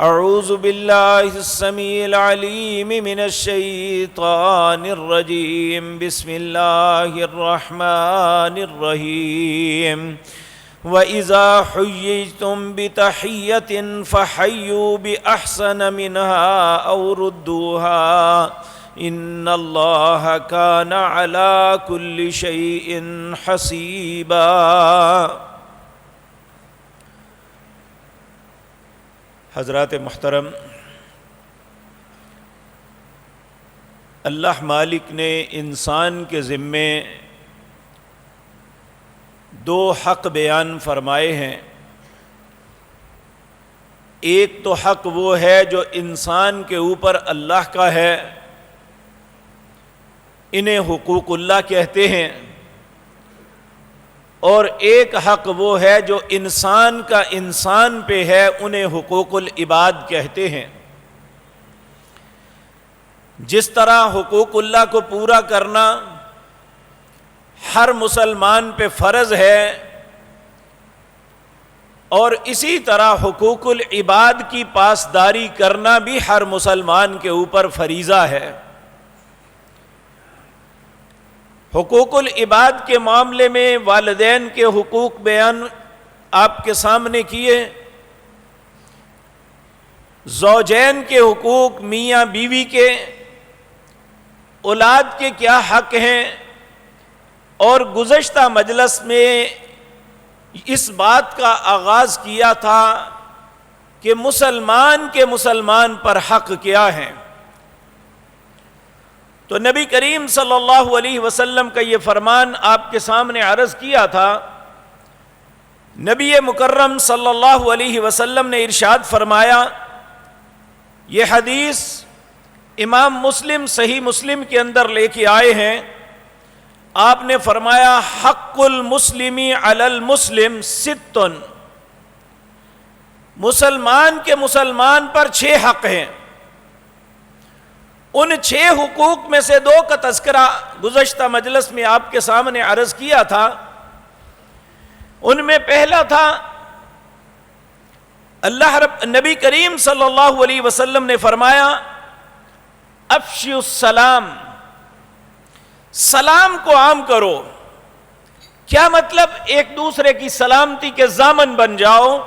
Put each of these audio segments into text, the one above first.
اعوذ باللہ السمیع العلیم من الشیطان الرجیم بسم اللہ الرحمن الرحیم وَإِذَا حُيِّيتُم بِتَحِيَّةٍ فَحَيُّوا بِأَحْسَنَ مِنْهَا أَوْ رُدُّوهَا إِنَّ اللَّهَ كَانَ عَلَى كُلِّ شَيْءٍ حَسِيبًا۔ حضرات محترم، اللہ مالک نے انسان کے ذمے دو حق بیان فرمائے ہیں۔ ایک تو حق وہ ہے جو انسان کے اوپر اللہ کا ہے، انہیں حقوق اللہ کہتے ہیں، اور ایک حق وہ ہے جو انسان کا انسان پہ ہے، انہیں حقوق العباد کہتے ہیں۔ جس طرح حقوق اللہ کو پورا کرنا ہر مسلمان پہ فرض ہے، اور اسی طرح حقوق العباد کی پاسداری کرنا بھی ہر مسلمان کے اوپر فریضہ ہے۔ حقوق العباد کے معاملے میں والدین کے حقوق بیان آپ کے سامنے کیے، زوجین کے حقوق، میاں بیوی کے، اولاد کے کیا حق ہیں، اور گزشتہ مجلس میں اس بات کا آغاز کیا تھا کہ مسلمان کے مسلمان پر حق کیا ہیں۔ تو نبی کریم صلی اللہ علیہ وسلم کا یہ فرمان آپ کے سامنے عرض کیا تھا۔ نبی مکرم صلی اللہ علیہ وسلم نے ارشاد فرمایا، یہ حدیث امام مسلم صحیح مسلم کے اندر لے کے آئے ہیں۔ آپ نے فرمایا، حق المسلمی علی المسلم ست، مسلمان کے مسلمان پر 6 حق ہیں۔ ان 6 حقوق میں سے 2 کا تذکرہ گزشتہ مجلس میں آپ کے سامنے عرض کیا تھا۔ ان میں پہلا تھا، نبی کریم صلی اللہ علیہ وسلم نے فرمایا، افشوا السلام، سلام کو عام کرو۔ کیا مطلب؟ ایک دوسرے کی سلامتی کے ضامن بن جاؤ۔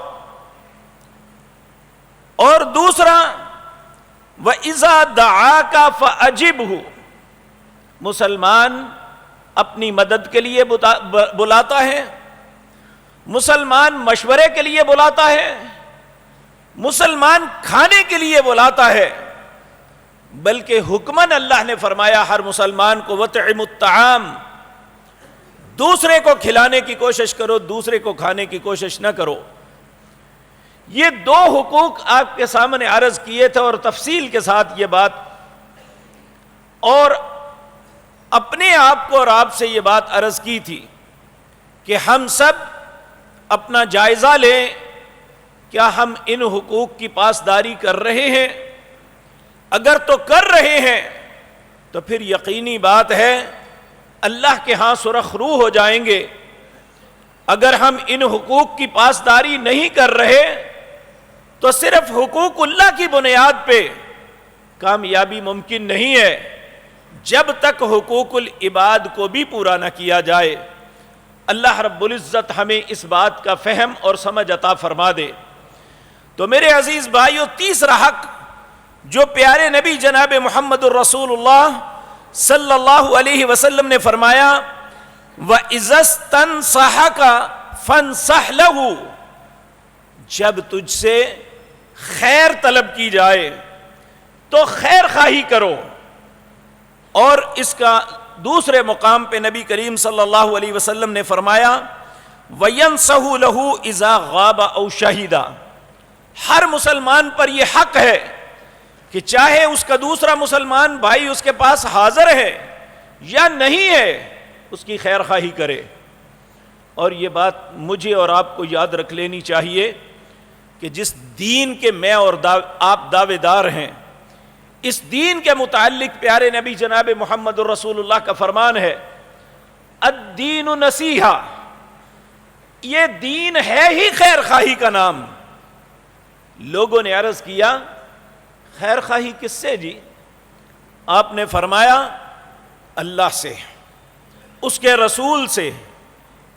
اور دوسرا، وَإِذَا دَعَاكَ فَأَجِبْهُ، مسلمان اپنی مدد کے لیے بلاتا ہے، مسلمان مشورے کے لیے بلاتا ہے، مسلمان کھانے کے لیے بلاتا ہے، بلکہ حکماً اللہ نے فرمایا ہر مسلمان کو وَطْعِمُ الطَّعَامَ، دوسرے کو کھلانے کی کوشش کرو، دوسرے کو کھانے کی کوشش نہ کرو۔ یہ 2 حقوق آپ کے سامنے عرض کیے تھے، اور تفصیل کے ساتھ یہ بات، اور اپنے آپ کو اور آپ سے یہ بات عرض کی تھی کہ ہم سب اپنا جائزہ لیں، کیا ہم ان حقوق کی پاسداری کر رہے ہیں؟ اگر تو کر رہے ہیں تو پھر یقینی بات ہے اللہ کے ہاں سرخ روح ہو جائیں گے۔ اگر ہم ان حقوق کی پاسداری نہیں کر رہے تو صرف حقوق اللہ کی بنیاد پہ کامیابی ممکن نہیں ہے، جب تک حقوق العباد کو بھی پورا نہ کیا جائے۔ اللہ رب العزت ہمیں اس بات کا فہم اور سمجھ عطا فرما دے۔ تو میرے عزیز بھائیو، تیسرا حق جو پیارے نبی جناب محمد الرسول اللہ صلی اللہ علیہ وسلم نے فرمایا، وَإِذَا اسْتَنصَحَكَ فَانصَحْ لَهُ، جب تجھ سے خیر طلب کی جائے تو خیر خواہی کرو۔ اور اس کا دوسرے مقام پہ نبی کریم صلی اللہ علیہ وسلم نے فرمایا، وَيَنْصَحُ لَهُ إِذَا غَابَ أَوْ شَهِدَ، ہر مسلمان پر یہ حق ہے کہ چاہے اس کا دوسرا مسلمان بھائی اس کے پاس حاضر ہے یا نہیں ہے، اس کی خیر خواہی کرے۔ اور یہ بات مجھے اور آپ کو یاد رکھ لینی چاہیے کہ جس دین کے میں اور آپ دعوے دار ہیں، اس دین کے متعلق پیارے نبی جناب محمد الرسول اللہ کا فرمان ہے، الدین نصیحہ، یہ دین ہے ہی خیر خواہی کا نام۔ لوگوں نے عرض کیا خیر خواہی کس سے جی؟ آپ نے فرمایا اللہ سے، اس کے رسول سے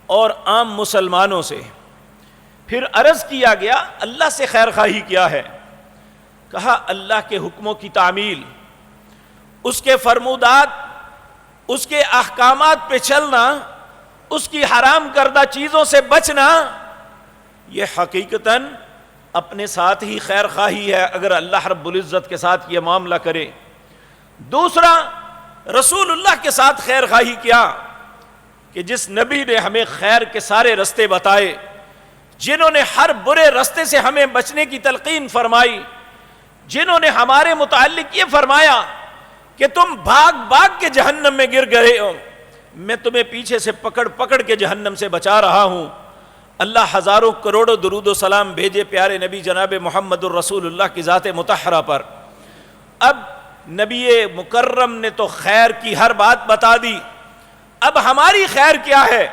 اور عام مسلمانوں سے۔ پھر عرض کیا گیا اللہ سے خیر خواہی کیا ہے؟ کہا اللہ کے حکموں کی تعمیل، اس کے فرمودات، اس کے احکامات پہ چلنا، اس کی حرام کردہ چیزوں سے بچنا، یہ حقیقتاً اپنے ساتھ ہی خیر خواہی ہے اگر اللہ رب العزت کے ساتھ یہ معاملہ کرے۔ دوسرا، رسول اللہ کے ساتھ خیر خواہی کیا کہ جس نبی نے ہمیں خیر کے سارے رستے بتائے، جنہوں نے ہر برے رستے سے ہمیں بچنے کی تلقین فرمائی، جنہوں نے ہمارے متعلق یہ فرمایا کہ تم بھاگ بھاگ کے جہنم میں گر گئے ہو، میں تمہیں پیچھے سے پکڑ پکڑ کے جہنم سے بچا رہا ہوں۔ اللہ ہزاروں کروڑوں درود و سلام بھیجے پیارے نبی جناب محمد الرسول اللہ کی ذات مطہرہ پر۔ اب نبی مکرم نے تو خیر کی ہر بات بتا دی، اب ہماری خیر کیا ہے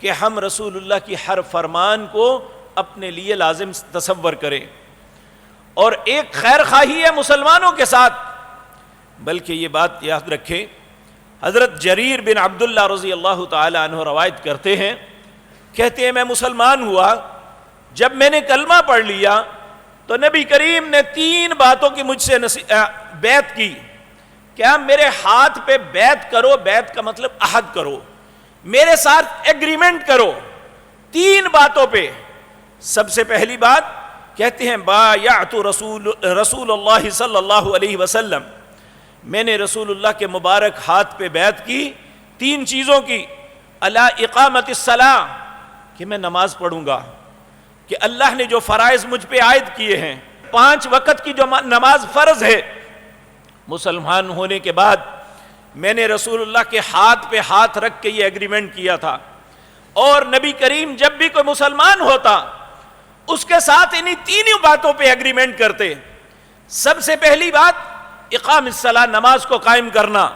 کہ ہم رسول اللہ کی ہر فرمان کو اپنے لیے لازم تصور کریں۔ اور ایک خیر خواہی ہے مسلمانوں کے ساتھ، بلکہ یہ بات یاد رکھیں، حضرت جریر بن عبداللہ رضی اللہ تعالی عنہ روایت کرتے ہیں، کہتے ہیں میں مسلمان ہوا، جب میں نے کلمہ پڑھ لیا تو نبی کریم نے 3 باتوں کی مجھ سے بیعت کی، کیا میرے ہاتھ پہ بیعت کرو، بیعت کا مطلب عہد کرو، میرے ساتھ ایگریمنٹ کرو 3 باتوں پہ۔ سب سے پہلی بات کہتے ہیں بایعت رسول اللہ صلی اللہ علیہ وسلم، میں نے رسول اللہ کے مبارک ہاتھ پہ بیعت کی 3 چیزوں کی، علی اقامت الصلاۃ، کہ میں نماز پڑھوں گا، کہ اللہ نے جو فرائض مجھ پہ عائد کیے ہیں، 5 وقت کی جو نماز فرض ہے، مسلمان ہونے کے بعد میں نے رسول اللہ کے ہاتھ پہ ہاتھ رکھ کے یہ ایگریمنٹ کیا تھا۔ اور نبی کریم جب بھی کوئی مسلمان ہوتا اس کے ساتھ انہی 3 باتوں پہ ایگریمنٹ کرتے۔ سب سے پہلی بات اقام الصلاۃ، نماز کو قائم کرنا،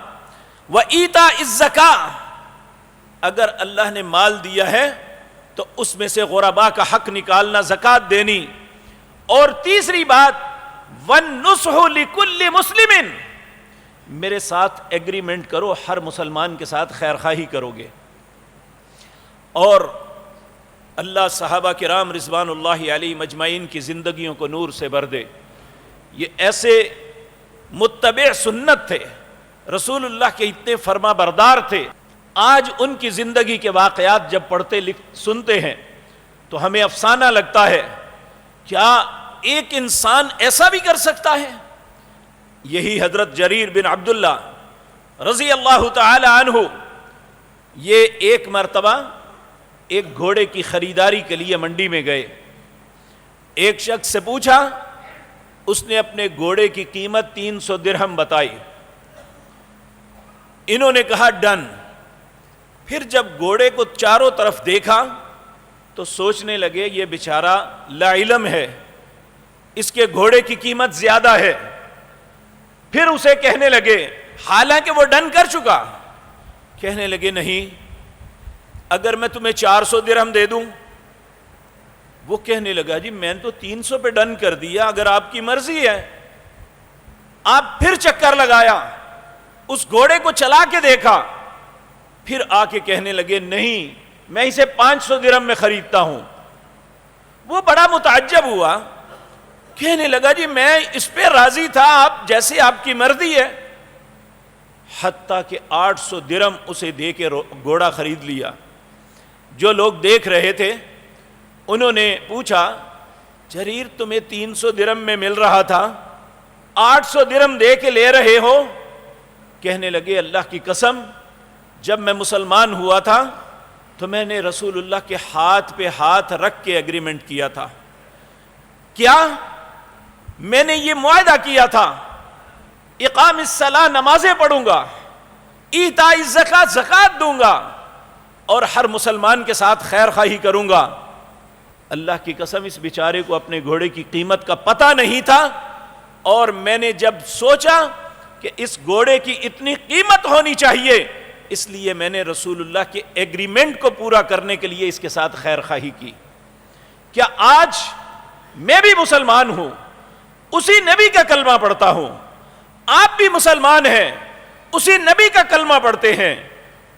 وایتاء الزکاۃ، اگر اللہ نے مال دیا ہے تو اس میں سے غرباء کا حق نکالنا، زکوٰۃ دینی۔ اور تیسری بات والنصح لکل مسلم، میرے ساتھ ایگریمنٹ کرو، ہر مسلمان کے ساتھ خیر خواہی کرو گے۔ اور اللہ صحابہ کرام رضوان اللہ علیہ مجمعین کی زندگیوں کو نور سے بھر دے، یہ ایسے متبع سنت تھے، رسول اللہ کے اتنے فرما بردار تھے۔ آج ان کی زندگی کے واقعات جب پڑھتے سنتے ہیں تو ہمیں افسانہ لگتا ہے، کیا ایک انسان ایسا بھی کر سکتا ہے؟ یہی حضرت جریر بن عبداللہ رضی اللہ تعالی عنہ، یہ ایک مرتبہ ایک گھوڑے کی خریداری کے لیے منڈی میں گئے۔ ایک شخص سے پوچھا، اس نے اپنے گھوڑے کی قیمت 300 درہم بتائی۔ انہوں نے کہا ڈن۔ پھر جب گھوڑے کو چاروں طرف دیکھا تو سوچنے لگے یہ بیچارہ لا علم ہے، اس کے گھوڑے کی قیمت زیادہ ہے۔ پھر اسے کہنے لگے، حالانکہ وہ ڈن کر چکا، کہنے لگے نہیں، اگر میں تمہیں 400 درہم دے دوں؟ وہ کہنے لگا جی میں نے تو 300 پہ ڈن کر دیا، اگر آپ کی مرضی ہے۔ آپ پھر چکر لگایا، اس گھوڑے کو چلا کے دیکھا، پھر آ کے کہنے لگے نہیں، میں اسے 500 درہم میں خریدتا ہوں۔ وہ بڑا متعجب ہوا، کہنے لگا جی میں اس پہ راضی تھا، آپ جیسے آپ کی مرضی ہے۔ حتیٰ کہ 800 درہم اسے دے کے گھوڑا خرید لیا۔ جو لوگ دیکھ رہے تھے انہوں نے پوچھا، جریر تمہیں 300 درہم میں مل رہا تھا، 800 درہم دے کے لے رہے ہو؟ کہنے لگے اللہ کی قسم، جب میں مسلمان ہوا تھا تو میں نے رسول اللہ کے ہاتھ پہ ہاتھ رکھ کے ایگریمنٹ کیا تھا۔ کیا؟ میں نے یہ معاہدہ کیا تھا، اقام الصلاۃ، نمازیں پڑھوں گا، ایتاء الزکاۃ، زکوٰۃ دوں گا، اور ہر مسلمان کے ساتھ خیر خواہی کروں گا۔ اللہ کی قسم اس بیچارے کو اپنے گھوڑے کی قیمت کا پتہ نہیں تھا، اور میں نے جب سوچا کہ اس گھوڑے کی اتنی قیمت ہونی چاہیے، اس لیے میں نے رسول اللہ کے ایگریمنٹ کو پورا کرنے کے لیے اس کے ساتھ خیر خواہی کی۔ کیا آج میں بھی مسلمان ہوں، اسی نبی کا کلمہ پڑھتا ہوں، آپ بھی مسلمان ہیں، اسی نبی کا کلمہ پڑھتے ہیں،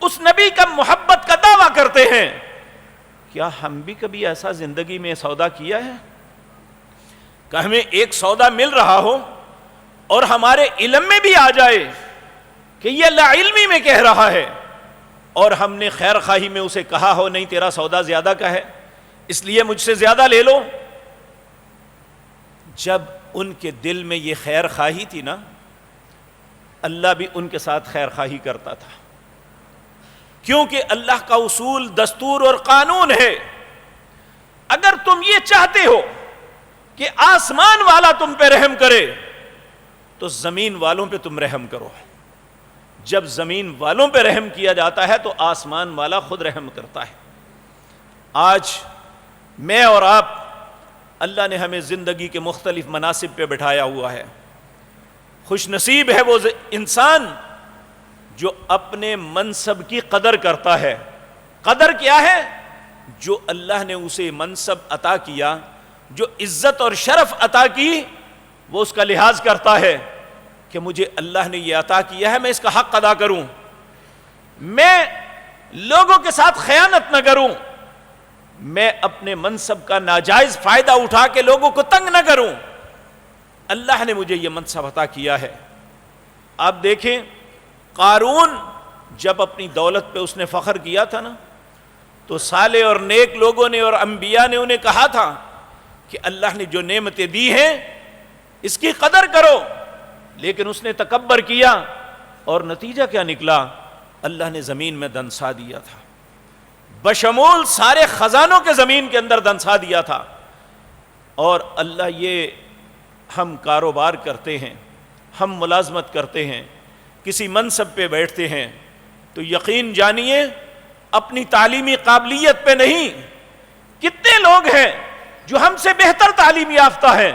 اس نبی کا محبت کا دعویٰ کرتے ہیں، کیا ہم بھی کبھی ایسا زندگی میں سودا کیا ہے کہ ہمیں ایک سودا مل رہا ہو اور ہمارے علم میں بھی آ جائے کہ یہ اللہ علمی میں کہہ رہا ہے، اور ہم نے خیر خواہی میں اسے کہا ہو نہیں تیرا سودا زیادہ کا ہے اس لیے مجھ سے زیادہ لے لو؟ جب ان کے دل میں یہ خیر خواہی تھی نا، اللہ بھی ان کے ساتھ خیر خواہی کرتا تھا، کیونکہ اللہ کا اصول، دستور اور قانون ہے، اگر تم یہ چاہتے ہو کہ آسمان والا تم پہ رحم کرے تو زمین والوں پہ تم رحم کرو۔ جب زمین والوں پہ رحم کیا جاتا ہے تو آسمان والا خود رحم کرتا ہے۔ آج میں اور آپ، اللہ نے ہمیں زندگی کے مختلف مناصب پہ بٹھایا ہوا ہے، خوش نصیب ہے وہ انسان جو اپنے منصب کی قدر کرتا ہے۔ قدر کیا ہے؟ جو اللہ نے اسے منصب عطا کیا، جو عزت اور شرف عطا کی، وہ اس کا لحاظ کرتا ہے کہ مجھے اللہ نے یہ عطا کیا ہے، میں اس کا حق ادا کروں، میں لوگوں کے ساتھ خیانت نہ کروں، میں اپنے منصب کا ناجائز فائدہ اٹھا کے لوگوں کو تنگ نہ کروں، اللہ نے مجھے یہ منصب عطا کیا ہے۔ آپ دیکھیں قارون جب اپنی دولت پہ اس نے فخر کیا تھا نا، تو صالح اور نیک لوگوں نے اور انبیاء نے انہیں کہا تھا کہ اللہ نے جو نعمتیں دی ہیں اس کی قدر کرو، لیکن اس نے تکبر کیا اور نتیجہ کیا نکلا؟ اللہ نے زمین میں دنسا دیا تھا، بشمول سارے خزانوں کے زمین کے اندر دنسا دیا تھا۔ اور اللہ، یہ ہم کاروبار کرتے ہیں، ہم ملازمت کرتے ہیں، کسی منصب پہ بیٹھتے ہیں تو یقین جانیے اپنی تعلیمی قابلیت پہ نہیں، کتنے لوگ ہیں جو ہم سے بہتر تعلیم یافتہ ہیں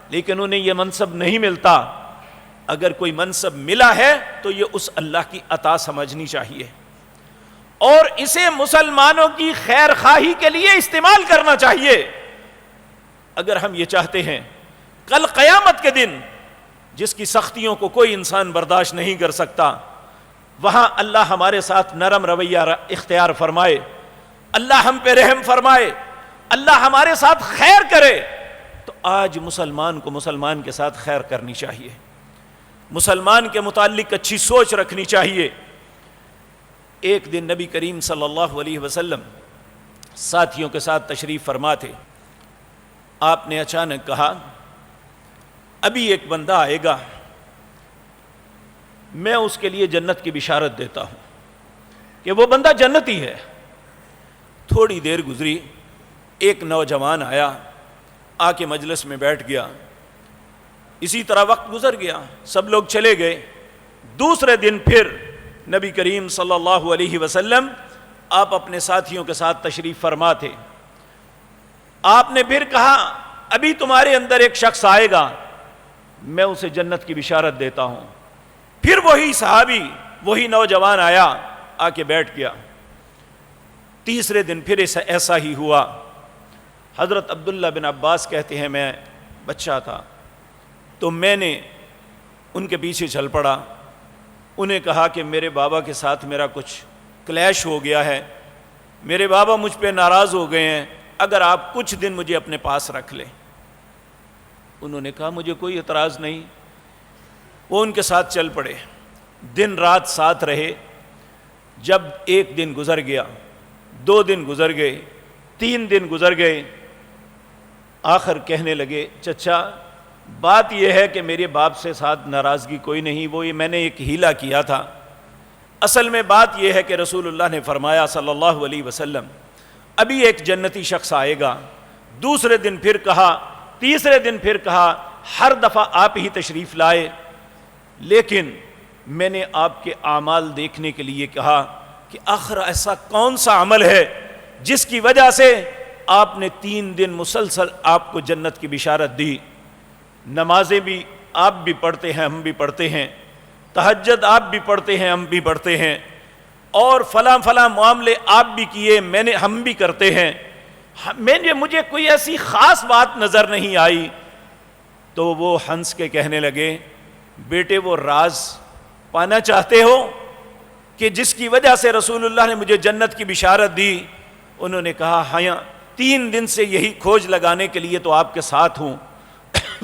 لیکن انہیں یہ منصب نہیں ملتا۔ اگر کوئی منصب ملا ہے تو یہ اس اللہ کی عطا سمجھنی چاہیے اور اسے مسلمانوں کی خیر خواہی کے لیے استعمال کرنا چاہیے۔ اگر ہم یہ چاہتے ہیں کل قیامت کے دن جس کی سختیوں کو کوئی انسان برداشت نہیں کر سکتا، وہاں اللہ ہمارے ساتھ نرم رویہ اختیار فرمائے، اللہ ہم پہ رحم فرمائے، اللہ ہمارے ساتھ خیر کرے، تو آج مسلمان کو مسلمان کے ساتھ خیر کرنی چاہیے، مسلمان کے متعلق اچھی سوچ رکھنی چاہیے۔ ایک دن نبی کریم صلی اللہ علیہ وسلم ساتھیوں کے ساتھ تشریف فرما تھے، آپ نے اچانک کہا ابھی ایک بندہ آئے گا، میں اس کے لیے جنت کی بشارت دیتا ہوں کہ وہ بندہ جنتی ہے۔ تھوڑی دیر گزری، ایک نوجوان آیا، آ کے مجلس میں بیٹھ گیا، اسی طرح وقت گزر گیا، سب لوگ چلے گئے۔ دوسرے دن پھر نبی کریم صلی اللہ علیہ وسلم آپ اپنے ساتھیوں کے ساتھ تشریف فرما تھے، آپ نے پھر کہا ابھی تمہارے اندر ایک شخص آئے گا، میں اسے جنت کی بشارت دیتا ہوں۔ پھر وہی صحابی، وہی نوجوان آیا، آ کے بیٹھ گیا۔ تیسرے دن پھر ایسا ہی ہوا۔ حضرت عبداللہ بن عباس کہتے ہیں میں بچہ تھا تو میں نے ان کے پیچھے چل پڑا، انہیں کہا کہ میرے بابا کے ساتھ میرا کچھ کلیش ہو گیا ہے، میرے بابا مجھ پہ ناراض ہو گئے ہیں، اگر آپ کچھ دن مجھے اپنے پاس رکھ لیں۔ انہوں نے کہا مجھے کوئی اعتراض نہیں، وہ ان کے ساتھ چل پڑے، دن رات ساتھ رہے۔ جب ایک دن گزر گیا، 2 دن گزر گئے، 3 دن گزر گئے، آخر کہنے لگے چچا بات یہ ہے کہ میرے باپ سے ساتھ ناراضگی کوئی نہیں، وہ یہ میں نے ایک ہیلا کیا تھا، اصل میں بات یہ ہے کہ رسول اللہ نے فرمایا صلی اللہ علیہ وسلم ابھی ایک جنتی شخص آئے گا۔ دوسرے دن پھر کہا، تیسرے دن پھر کہا، ہر دفعہ آپ ہی تشریف لائے، لیکن میں نے آپ کے اعمال دیکھنے کے لیے کہا کہ آخر ایسا کون سا عمل ہے جس کی وجہ سے آپ نے 3 دن مسلسل آپ کو جنت کی بشارت دی؟ نمازیں بھی آپ بھی پڑھتے ہیں، ہم بھی پڑھتے ہیں، تہجد آپ بھی پڑھتے ہیں، ہم بھی پڑھتے ہیں، اور فلاں فلاں معاملے آپ بھی کیے، ہم بھی کرتے ہیں، مجھے کوئی ایسی خاص بات نظر نہیں آئی. تو وہ ہنس کے کہنے لگے بیٹے وہ راز پانا چاہتے ہو کہ جس کی وجہ سے رسول اللہ نے مجھے جنت کی بشارت دی؟ انہوں نے کہا ہاں 3 دن سے یہی کھوج لگانے کے لیے تو آپ کے ساتھ ہوں.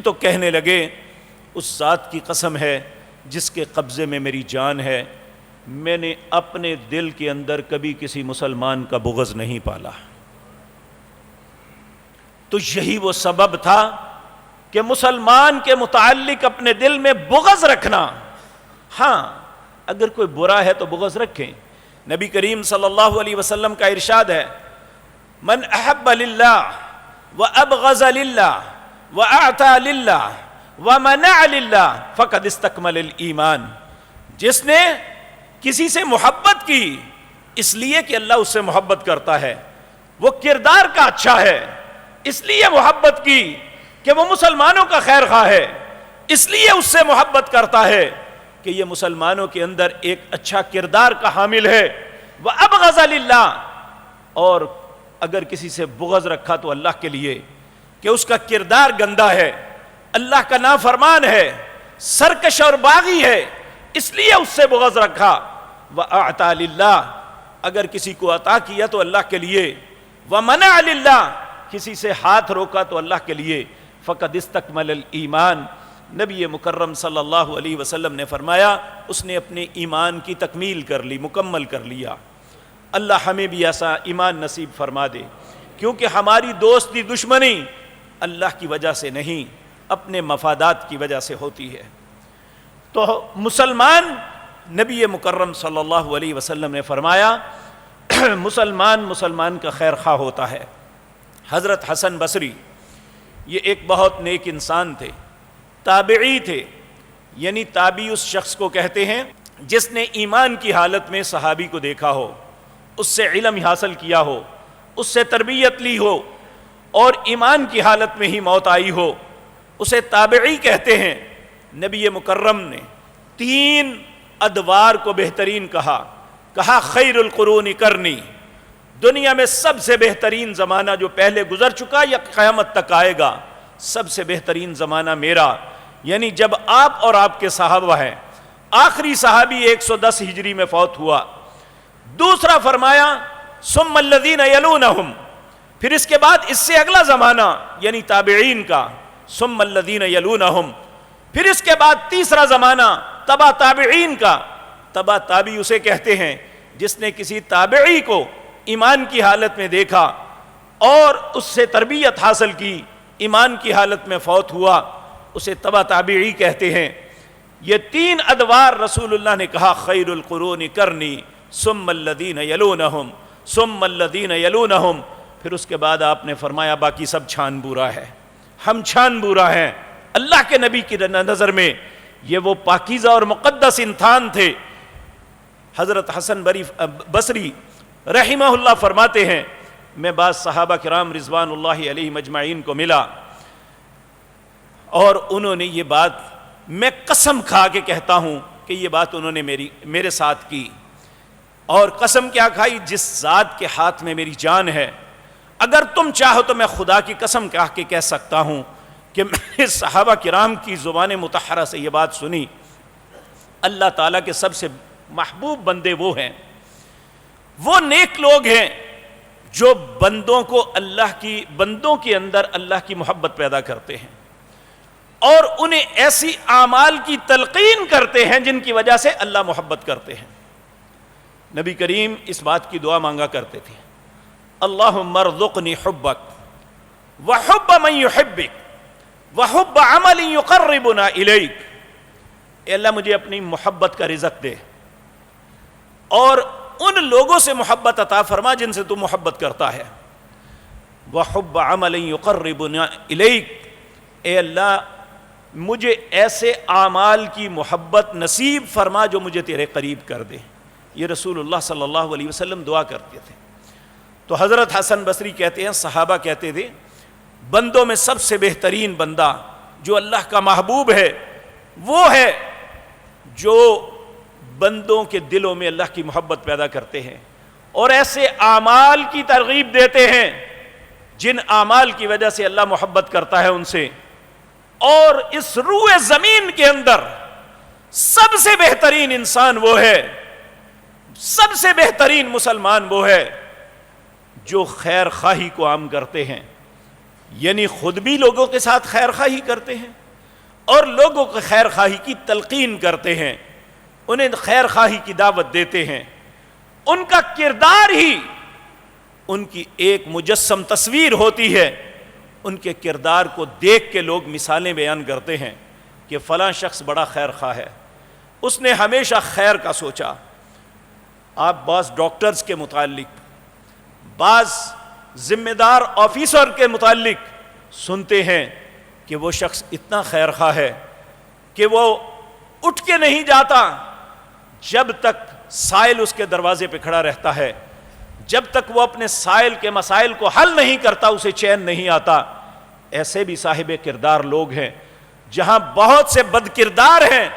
تو کہنے لگے اس ذات کی قسم ہے جس کے قبضے میں میری جان ہے، میں نے اپنے دل کے اندر کبھی کسی مسلمان کا بغض نہیں پالا. تو یہی وہ سبب تھا کہ مسلمان کے متعلق اپنے دل میں بغض رکھنا. ہاں اگر کوئی برا ہے تو بغض رکھیں. نبی کریم صلی اللہ علیہ وسلم کا ارشاد ہے من احب للہ وابغض للہ واعطى للہ ومنع للہ فقد استکمل الایمان. جس نے کسی سے محبت کی اس لیے کہ اللہ اس سے محبت کرتا ہے، وہ کردار کا اچھا ہے اس لیے محبت کی کہ وہ مسلمانوں کا خیر خواہ ہے، اس لیے اس سے محبت کرتا ہے کہ یہ مسلمانوں کے اندر ایک اچھا کردار کا حامل ہے. وَأَبْغَضَ لِلَّهِ، اور اگر کسی سے بغض رکھا تو اللہ کے لیے کہ اس کا کردار گندا ہے، اللہ کا نافرمان ہے، سرکش اور باغی ہے، اس لیے اس سے بغض رکھا. وَأَعْطَى لِلَّهِ، اگر کسی کو عطا کیا تو اللہ کے لیے. وَمَنَعَ لِلَّهِ، کسی سے ہاتھ روکا تو اللہ کے لیے. فقد استکمل الایمان، نبی مکرم صلی اللہ علیہ وسلم نے فرمایا اس نے اپنے ایمان کی تکمیل کر لی، مکمل کر لیا. اللہ ہمیں بھی ایسا ایمان نصیب فرما دے، کیونکہ ہماری دوستی دشمنی اللہ کی وجہ سے نہیں، اپنے مفادات کی وجہ سے ہوتی ہے. تو مسلمان، نبی مکرم صلی اللہ علیہ وسلم نے فرمایا مسلمان کا خیر خواہ ہوتا ہے. حضرت حسن بصری یہ ایک بہت نیک انسان تھے، تابعی تھے. یعنی تابعی اس شخص کو کہتے ہیں جس نے ایمان کی حالت میں صحابی کو دیکھا ہو، اس سے علم حاصل کیا ہو، اس سے تربیت لی ہو اور ایمان کی حالت میں ہی موت آئی ہو، اسے تابعی کہتے ہیں. نبی مکرم نے 3 ادوار کو بہترین کہا خیر القرون کرنی، دنیا میں سب سے بہترین زمانہ جو پہلے گزر چکا یا قیامت تک آئے گا، سب سے بہترین زمانہ میرا، یعنی جب آپ اور آپ کے صحابہ ہیں. آخری صحابی 110 ہجری میں فوت ہوا. دوسرا فرمایا ثم الذین یلونہم، پھر اس کے بعد اس سے اگلا زمانہ یعنی تابعین کا، ثم الذین یلونہم، پھر اس کے بعد تیسرا زمانہ تبع تابعین کا. تبع تابعی اسے کہتے ہیں جس نے کسی تابعی کو ایمان کی حالت میں دیکھا اور اس سے تربیت حاصل کی، ایمان کی حالت میں فوت ہوا، اسے تبع تابعی کہتے ہیں. یہ 3 ادوار رسول اللہ نے کہا خیر القرون کرنی ثم الذین یلونہم ثم الذین یلونہم. پھر اس کے بعد آپ نے فرمایا باقی سب چھان بورا ہے، ہم چھان بورا ہیں. اللہ کے نبی کی نظر میں یہ وہ پاکیزہ اور مقدس انسان تھے. حضرت حسن بصری رحمہ اللہ فرماتے ہیں میں بعض صحابہ کرام رضوان اللہ علیہ مجمعین کو ملا اور انہوں نے یہ بات، میں قسم کھا کے کہتا ہوں کہ یہ بات انہوں نے میرے ساتھ کی. اور قسم کیا کھائی؟ جس ذات کے ہاتھ میں میری جان ہے، اگر تم چاہو تو میں خدا کی قسم کہہ سکتا ہوں کہ میں نے صحابہ کرام کی زبان مطہرہ سے یہ بات سنی. اللہ تعالیٰ کے سب سے محبوب بندے وہ ہیں، وہ نیک لوگ ہیں جو بندوں کے اندر اللہ کی محبت پیدا کرتے ہیں اور انہیں ایسی اعمال کی تلقین کرتے ہیں جن کی وجہ سے اللہ محبت کرتے ہیں. نبی کریم اس بات کی دعا مانگا کرتے تھے اللہم ارزقنی حبک وحب من یحبک وحب عمل یقربنا الیک. اے اللہ مجھے اپنی محبت کا رزق دے اور ان لوگوں سے محبت عطا فرما جن سے تو محبت کرتا ہے. وحب عمل یقربنا الیک، اے اللہ مجھے ایسے اعمال کی محبت نصیب فرما جو مجھے تیرے قریب کر دے. یہ رسول اللہ صلی اللہ علیہ وسلم دعا کرتے تھے. تو حضرت حسن بصری کہتے ہیں صحابہ کہتے تھے بندوں میں سب سے بہترین بندہ جو اللہ کا محبوب ہے وہ ہے جو بندوں کے دلوں میں اللہ کی محبت پیدا کرتے ہیں اور ایسے اعمال کی ترغیب دیتے ہیں جن اعمال کی وجہ سے اللہ محبت کرتا ہے ان سے. اور اس روئے زمین کے اندر سب سے بہترین انسان وہ ہے، سب سے بہترین مسلمان وہ ہے جو خیر خواہی کو عام کرتے ہیں، یعنی خود بھی لوگوں کے ساتھ خیر خواہی کرتے ہیں اور لوگوں کو خیر خواہی کی تلقین کرتے ہیں، انہیں خیر خواہی کی دعوت دیتے ہیں. ان کا کردار ہی ان کی ایک مجسم تصویر ہوتی ہے. ان کے کردار کو دیکھ کے لوگ مثالیں بیان کرتے ہیں کہ فلاں شخص بڑا خیر خواہ ہے، اس نے ہمیشہ خیر کا سوچا. آپ بعض ڈاکٹرز کے متعلق، بعض ذمہ دار آفیسر کے متعلق سنتے ہیں کہ وہ شخص اتنا خیر خواہ ہے کہ وہ اٹھ کے نہیں جاتا جب تک سائل اس کے دروازے پہ کھڑا رہتا ہے، جب تک وہ اپنے سائل کے مسائل کو حل نہیں کرتا اسے چین نہیں آتا. ایسے بھی صاحب کردار لوگ ہیں. جہاں بہت سے بد کردار ہیں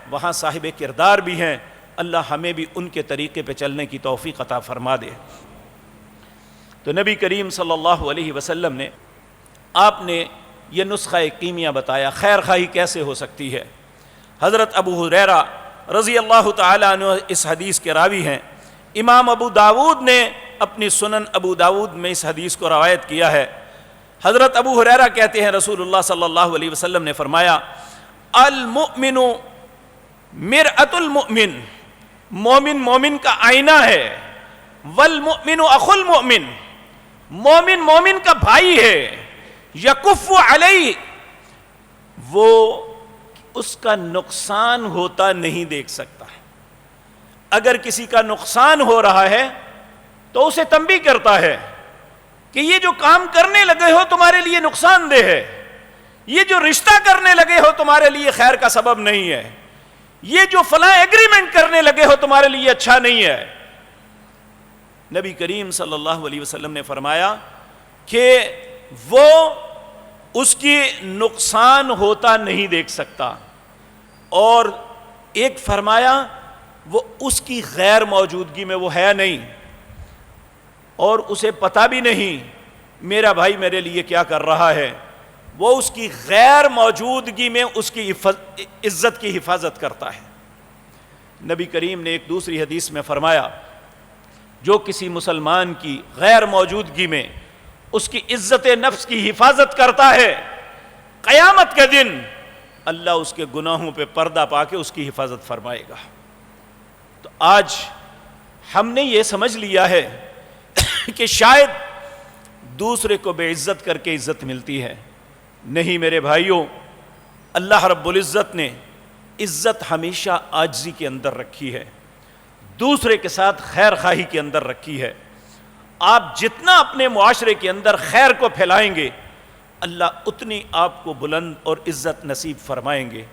وہاں صاحب کردار بھی ہیں. اللہ ہمیں بھی ان کے طریقے پہ چلنے کی توفیق عطا فرما دے. تو نبی کریم صلی اللہ علیہ وسلم نے آپ نے یہ نسخہ کیمیا بتایا خیر خواہی کیسے ہو سکتی ہے. حضرت ابو ہریرہ رضی اللہ تعالی عنہ اس حدیث کے راوی ہیں. امام ابو داود نے اپنی سنن ابو داود میں اس حدیث کو روایت کیا ہے. حضرت ابو ہریرہ کہتے ہیں رسول اللہ صلی اللہ علیہ وسلم نے فرمایا المؤمن مرآۃ المؤمن، مومن مومن کا آئینہ ہے. والمؤمن اخو المؤمن، مومن مومن کا بھائی ہے. یکف علیہ، وہ اس کا نقصان ہوتا نہیں دیکھ سکتا. اگر کسی کا نقصان ہو رہا ہے تو اسے تنبیہ کرتا ہے کہ یہ جو کام کرنے لگے ہو تمہارے لیے نقصان دہ ہے، یہ جو رشتہ کرنے لگے ہو تمہارے لیے خیر کا سبب نہیں ہے، یہ جو فلاں ایگریمنٹ کرنے لگے ہو تمہارے لیے اچھا نہیں ہے. نبی کریم صلی اللہ علیہ وسلم نے فرمایا کہ وہ اس کی نقصان ہوتا نہیں دیکھ سکتا، اور ایک فرمایا وہ اس کی غیر موجودگی میں وہ ہے نہیں اور اسے پتہ بھی نہیں میرا بھائی میرے لیے کیا کر رہا ہے. وہ اس کی غیر موجودگی میں اس کی عزت کی حفاظت کرتا ہے. نبی کریم نے ایک دوسری حدیث میں فرمایا جو کسی مسلمان کی غیر موجودگی میں اس کی عزت نفس کی حفاظت کرتا ہے، قیامت کے دن اللہ اس کے گناہوں پہ پردہ پا کے اس کی حفاظت فرمائے گا. تو آج ہم نے یہ سمجھ لیا ہے کہ شاید دوسرے کو بے عزت کر کے عزت ملتی ہے. نہیں میرے بھائیوں، اللہ رب العزت نے عزت ہمیشہ عاجزی کے اندر رکھی ہے، دوسرے کے ساتھ خیر خواہی کے اندر رکھی ہے. آپ جتنا اپنے معاشرے کے اندر خیر کو پھیلائیں گے اللہ اتنی آپ کو بلند اور عزت نصیب فرمائیں گے.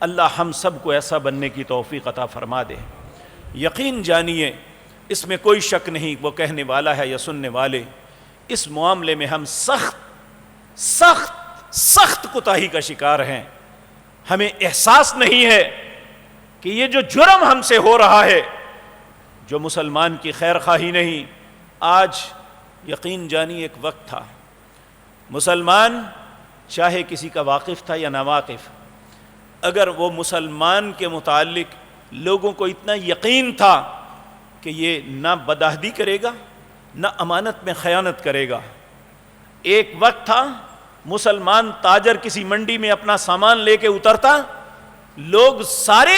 اللہ ہم سب کو ایسا بننے کی توفیق عطا فرما دے. یقین جانیے اس میں کوئی شک نہیں، وہ کہنے والا ہے یا سننے والے، اس معاملے میں ہم سخت سخت سخت کوتاہی کا شکار ہیں. ہمیں احساس نہیں ہے کہ یہ جو جرم ہم سے ہو رہا ہے، جو مسلمان کی خیر خواہی نہیں. آج یقین جانی ایک وقت تھا مسلمان چاہے کسی کا واقف تھا یا ناواقف، اگر وہ مسلمان کے متعلق لوگوں کو اتنا یقین تھا کہ یہ نہ بدعہدی کرے گا نہ امانت میں خیانت کرے گا. ایک وقت تھا مسلمان تاجر کسی منڈی میں اپنا سامان لے کے اترتا، لوگ سارے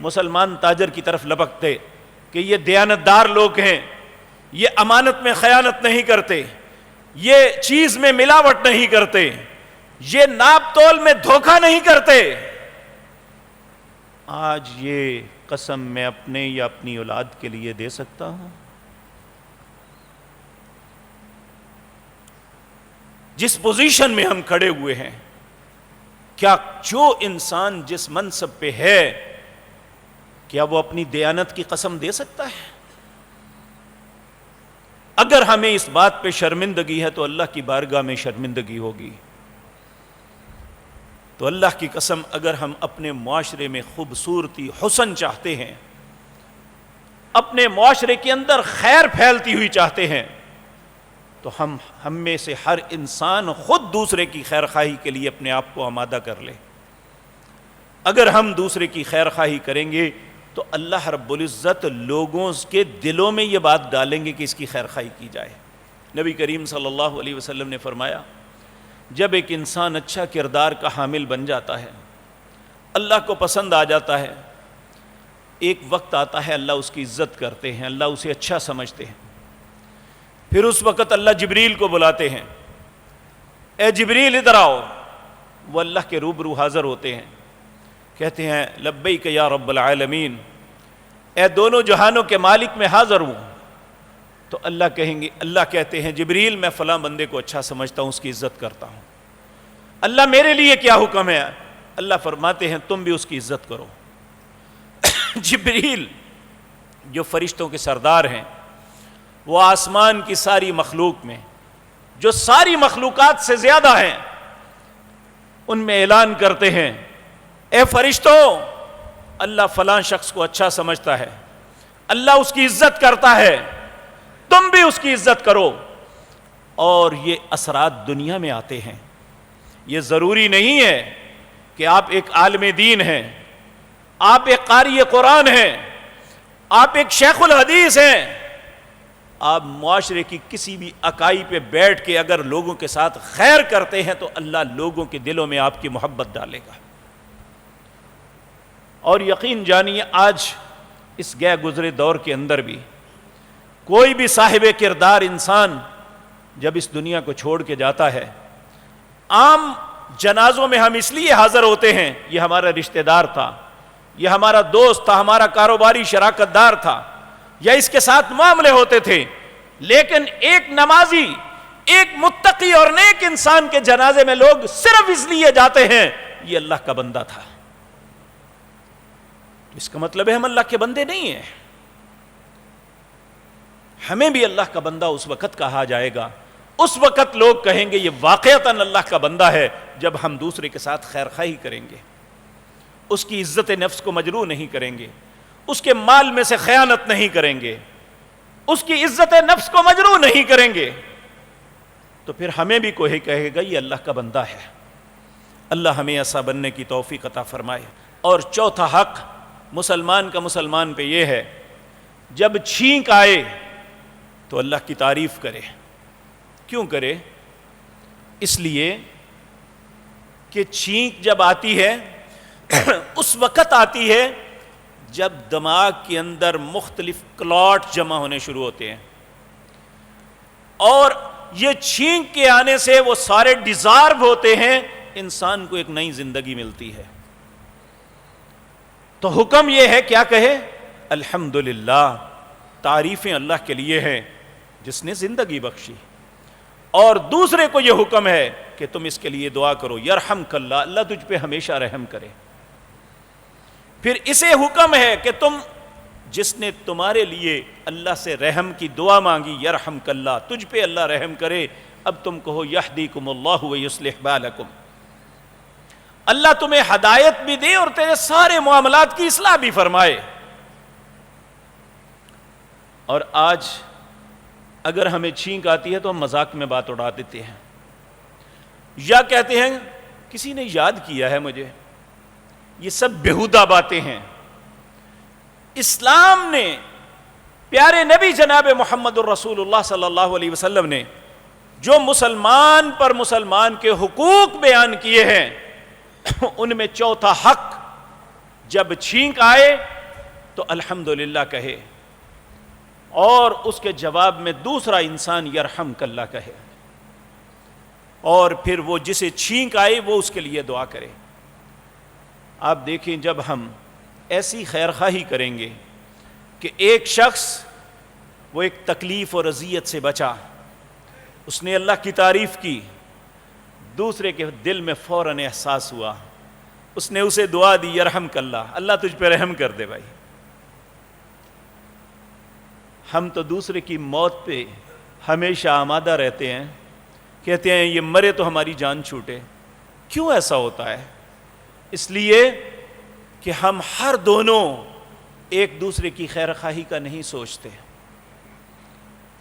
مسلمان تاجر کی طرف لپکتے کہ یہ دیانتدار لوگ ہیں، یہ امانت میں خیانت نہیں کرتے، یہ چیز میں ملاوٹ نہیں کرتے، یہ ناپ تول میں دھوکہ نہیں کرتے. آج یہ قسم میں اپنے یا اپنی اولاد کے لیے دے سکتا ہوں؟ جس پوزیشن میں ہم کھڑے ہوئے ہیں، کیا جو انسان جس منصب پہ ہے کیا وہ اپنی دیانت کی قسم دے سکتا ہے؟ اگر ہمیں اس بات پہ شرمندگی ہے تو اللہ کی بارگاہ میں شرمندگی ہوگی. تو اللہ کی قسم اگر ہم اپنے معاشرے میں خوبصورتی حسن چاہتے ہیں، اپنے معاشرے کے اندر خیر پھیلتی ہوئی چاہتے ہیں، تو ہم میں سے ہر انسان خود دوسرے کی خیر خواہی کے لیے اپنے آپ کو آمادہ کر لے۔ اگر ہم دوسرے کی خیر خواہی کریں گے تو اللہ رب العزت لوگوں کے دلوں میں یہ بات ڈالیں گے کہ اس کی خیر خواہی کی جائے۔ نبی کریم صلی اللہ علیہ وسلم نے فرمایا، جب ایک انسان اچھا کردار کا حامل بن جاتا ہے، اللہ کو پسند آ جاتا ہے، ایک وقت آتا ہے اللہ اس کی عزت کرتے ہیں، اللہ اسے اچھا سمجھتے ہیں۔ پھر اس وقت اللہ جبریل کو بلاتے ہیں، اے جبریل ادھر آؤ۔ وہ اللہ کے روبرو حاضر ہوتے ہیں، کہتے ہیں لبیک یا رب العالمین، اے دونوں جہانوں کے مالک میں حاضر ہوں۔ تو اللہ کہتے ہیں جبریل میں فلاں بندے کو اچھا سمجھتا ہوں، اس کی عزت کرتا ہوں۔ اللہ میرے لیے کیا حکم ہے؟ اللہ فرماتے ہیں تم بھی اس کی عزت کرو۔ جبریل جو فرشتوں کے سردار ہیں، وہ آسمان کی ساری مخلوق میں جو ساری مخلوقات سے زیادہ ہیں، ان میں اعلان کرتے ہیں، اے فرشتوں، اللہ فلاں شخص کو اچھا سمجھتا ہے، اللہ اس کی عزت کرتا ہے، تم بھی اس کی عزت کرو۔ اور یہ اثرات دنیا میں آتے ہیں۔ یہ ضروری نہیں ہے کہ آپ ایک عالم دین ہیں، آپ ایک قاری قرآن ہیں، آپ ایک شیخ الحدیث ہیں، آپ معاشرے کی کسی بھی اکائی پہ بیٹھ کے اگر لوگوں کے ساتھ خیر کرتے ہیں تو اللہ لوگوں کے دلوں میں آپ کی محبت ڈالے گا۔ اور یقین جانیے آج اس گئے گزرے دور کے اندر بھی کوئی بھی صاحب کردار انسان جب اس دنیا کو چھوڑ کے جاتا ہے، عام جنازوں میں ہم اس لیے حاضر ہوتے ہیں، یہ ہمارا رشتہ دار تھا، یہ ہمارا دوست تھا، ہمارا کاروباری شراکت دار تھا، یا اس کے ساتھ معاملے ہوتے تھے، لیکن ایک نمازی، ایک متقی اور نیک انسان کے جنازے میں لوگ صرف اس لیے جاتے ہیں یہ اللہ کا بندہ تھا۔ اس کا مطلب ہے ہم اللہ کے بندے نہیں ہیں۔ ہمیں بھی اللہ کا بندہ اس وقت کہا جائے گا، اس وقت لوگ کہیں گے یہ واقعتاً اللہ کا بندہ ہے جب ہم دوسرے کے ساتھ خیر خواہی کریں گے، اس کی عزت نفس کو مجروح نہیں کریں گے، اس کے مال میں سے خیانت نہیں کریں گے، اس کی عزت نفس کو مجروح نہیں کریں گے، تو پھر ہمیں بھی کوئی کہے گا یہ اللہ کا بندہ ہے۔ اللہ ہمیں ایسا بننے کی توفیق عطا فرمائے۔ اور چوتھا حق مسلمان کا مسلمان پہ یہ ہے، جب چھینک آئے تو اللہ کی تعریف کرے۔ کیوں کرے؟ اس لیے کہ چھینک جب آتی ہے اس وقت آتی ہے جب دماغ کے اندر مختلف کلاٹ جمع ہونے شروع ہوتے ہیں، اور یہ چھینک کے آنے سے وہ سارے ڈیزارو ہوتے ہیں، انسان کو ایک نئی زندگی ملتی ہے۔ تو حکم یہ ہے کیا کہے؟ الحمدللہ، تعریفیں اللہ کے لیے ہیں جس نے زندگی بخشی۔ اور دوسرے کو یہ حکم ہے کہ تم اس کے لیے دعا کرو، یرحمک اللہ، اللہ تجھ پہ ہمیشہ رحم کرے۔ پھر اسے حکم ہے کہ تم، جس نے تمہارے لیے اللہ سے رحم کی دعا مانگی، یرحمک اللہ، تجھ پہ اللہ رحم کرے، اب تم کہو یہدیکم اللہ ویصلح بالکم، اللہ تمہیں ہدایت بھی دے اور تیرے سارے معاملات کی اصلاح بھی فرمائے۔ اور آج اگر ہمیں چھینک آتی ہے تو ہم مذاق میں بات اڑا دیتے ہیں، یا کہتے ہیں کسی نے یاد کیا ہے مجھے، یہ سب بیہودہ باتیں ہیں۔ اسلام نے، پیارے نبی جناب محمد الرسول اللہ صلی اللہ علیہ وسلم نے جو مسلمان پر مسلمان کے حقوق بیان کیے ہیں، ان میں چوتھا حق جب چھینک آئے تو الحمدللہ کہے، اور اس کے جواب میں دوسرا انسان یرحمک اللہ کہے، اور پھر وہ جسے چھینک آئے وہ اس کے لیے دعا کرے۔ آپ دیکھیں جب ہم ایسی خیرخواہی کریں گے کہ ایک شخص وہ ایک تکلیف اور اذیت سے بچا، اس نے اللہ کی تعریف کی، دوسرے کے دل میں فوراً احساس ہوا، اس نے اسے دعا دی یرحمک اللہ، اللہ تجھ پہ رحم کر دے۔ بھائی ہم تو دوسرے کی موت پہ ہمیشہ آمادہ رہتے ہیں، کہتے ہیں یہ مرے تو ہماری جان چھوٹے۔ کیوں ایسا ہوتا ہے؟ اس لیے کہ ہم ہر دونوں ایک دوسرے کی خیر خواہی کا نہیں سوچتے۔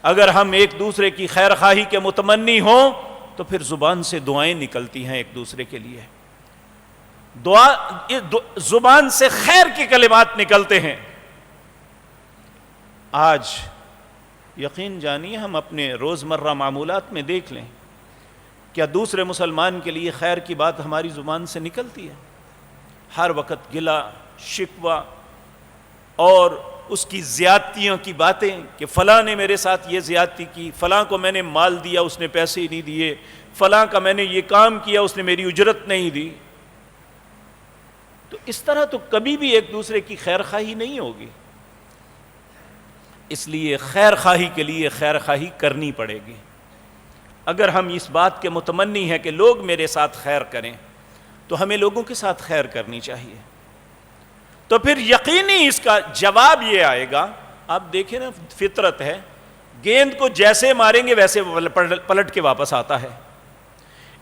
اگر ہم ایک دوسرے کی خیر خواہی کے متمنی ہوں تو پھر زبان سے دعائیں نکلتی ہیں ایک دوسرے کے لیے، زبان سے خیر کے کلمات نکلتے ہیں۔ آج یقین جانیے ہم اپنے روزمرہ معمولات میں دیکھ لیں، کیا دوسرے مسلمان کے لیے خیر کی بات ہماری زبان سے نکلتی ہے؟ ہر وقت گلہ شکوہ اور اس کی زیادتیوں کی باتیں کہ فلاں نے میرے ساتھ یہ زیادتی کی، فلاں کو میں نے مال دیا اس نے پیسے ہی نہیں دیے، فلاں کا میں نے یہ کام کیا اس نے میری اجرت نہیں دی۔ تو اس طرح تو کبھی بھی ایک دوسرے کی خیر خواہی نہیں ہوگی۔ اس لیے خیر خواہی کے لیے خیر خواہی کرنی پڑے گی۔ اگر ہم اس بات کے متمنی ہیں کہ لوگ میرے ساتھ خیر کریں تو ہمیں لوگوں کے ساتھ خیر کرنی چاہیے۔ تو پھر یقینی اس کا جواب یہ آئے گا، آپ دیکھیں نا فطرت ہے، گیند کو جیسے ماریں گے ویسے پلٹ کے واپس آتا ہے۔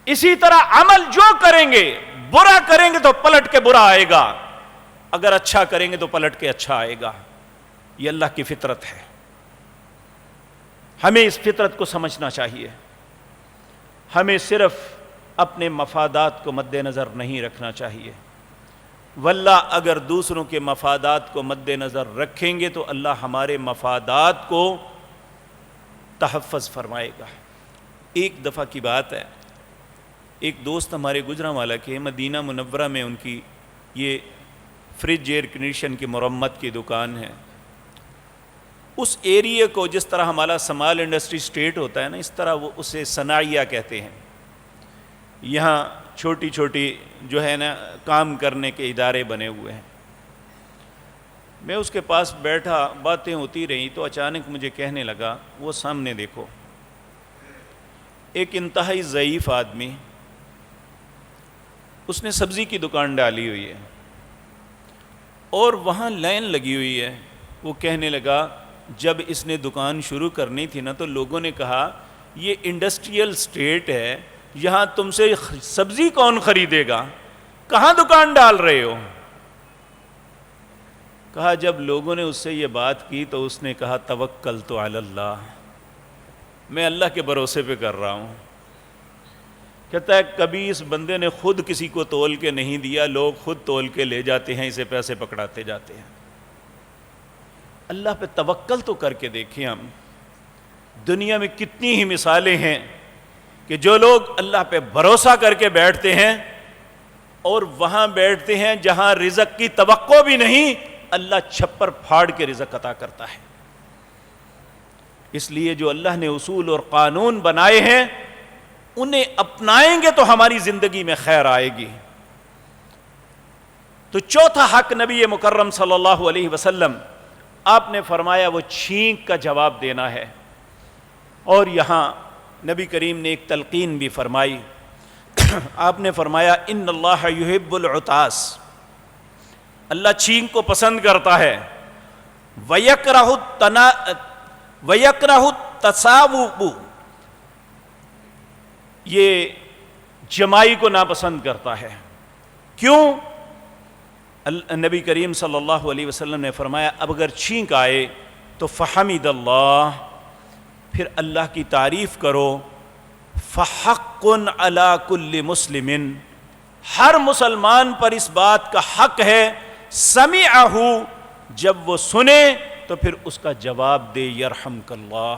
اسی طرح عمل جو کریں گے، برا کریں گے تو پلٹ کے برا آئے گا، اگر اچھا کریں گے تو پلٹ کے اچھا آئے گا۔ یہ اللہ کی فطرت ہے، ہمیں اس فطرت کو سمجھنا چاہیے۔ ہمیں صرف اپنے مفادات کو مد نظر نہیں رکھنا چاہیے، واللہ اگر دوسروں کے مفادات کو مد نظر رکھیں گے تو اللہ ہمارے مفادات کو تحفظ فرمائے گا۔ ایک دفعہ کی بات ہے، ایک دوست ہمارے گجرانوالہ کے مدینہ منورہ میں ان کی یہ فریج ایئر کنڈیشن کی مرمت کی دکان ہے۔ اس ایریے کو جس طرح ہمارا سمال انڈسٹری اسٹیٹ ہوتا ہے نا، اس طرح وہ اسے صناعیہ کہتے ہیں۔ یہاں چھوٹی چھوٹی جو ہے نا کام کرنے کے ادارے بنے ہوئے ہیں۔ میں اس کے پاس بیٹھا، باتیں ہوتی رہیں تو اچانک مجھے کہنے لگا، وہ سامنے دیکھو، ایک انتہائی ضعیف آدمی، اس نے سبزی کی دکان ڈالی ہوئی ہے اور وہاں لائن لگی ہوئی ہے۔ وہ کہنے لگا جب اس نے دکان شروع کرنی تھی نا تو لوگوں نے کہا یہ انڈسٹریل اسٹیٹ ہے، یہاں تم سے سبزی کون خریدے گا، کہاں دکان ڈال رہے ہو؟ کہا جب لوگوں نے اس سے یہ بات کی تو اس نے کہا توکلت علی اللہ، میں اللہ کے بھروسے پہ کر رہا ہوں۔ کہتا ہے کبھی اس بندے نے خود کسی کو تول کے نہیں دیا، لوگ خود تول کے لے جاتے ہیں، اسے پیسے پکڑاتے جاتے ہیں۔ اللہ پہ توکل تو کر کے دیکھیں۔ ہم دنیا میں کتنی ہی مثالیں ہیں کہ جو لوگ اللہ پہ بھروسہ کر کے بیٹھتے ہیں اور وہاں بیٹھتے ہیں جہاں رزق کی توقع بھی نہیں، اللہ چھپر پھاڑ کے رزق عطا کرتا ہے۔ اس لیے جو اللہ نے اصول اور قانون بنائے ہیں انہیں اپنائیں گے تو ہماری زندگی میں خیر آئے گی۔ تو چوتھا حق نبی مکرم صلی اللہ علیہ وسلم آپ نے فرمایا وہ چھینک کا جواب دینا ہے۔ اور یہاں نبی کریم نے ایک تلقین بھی فرمائی، آپ نے فرمایا ان اللہ یحب العطاس، اللہ چھینک کو پسند کرتا ہے، وَيَكْرَهُ التَّسَاوُبُ، یہ جمائی کو ناپسند کرتا ہے۔ کیوں؟ نبی کریم صلی اللہ علیہ وسلم نے فرمایا اب اگر چھینک آئے تو فحمد اللہ، پھر اللہ کی تعریف کرو، فحق علی کل مسلم، ہر مسلمان پر اس بات کا حق ہے، سمعہ، جب وہ سنے تو پھر اس کا جواب دے یرحمک اللہ۔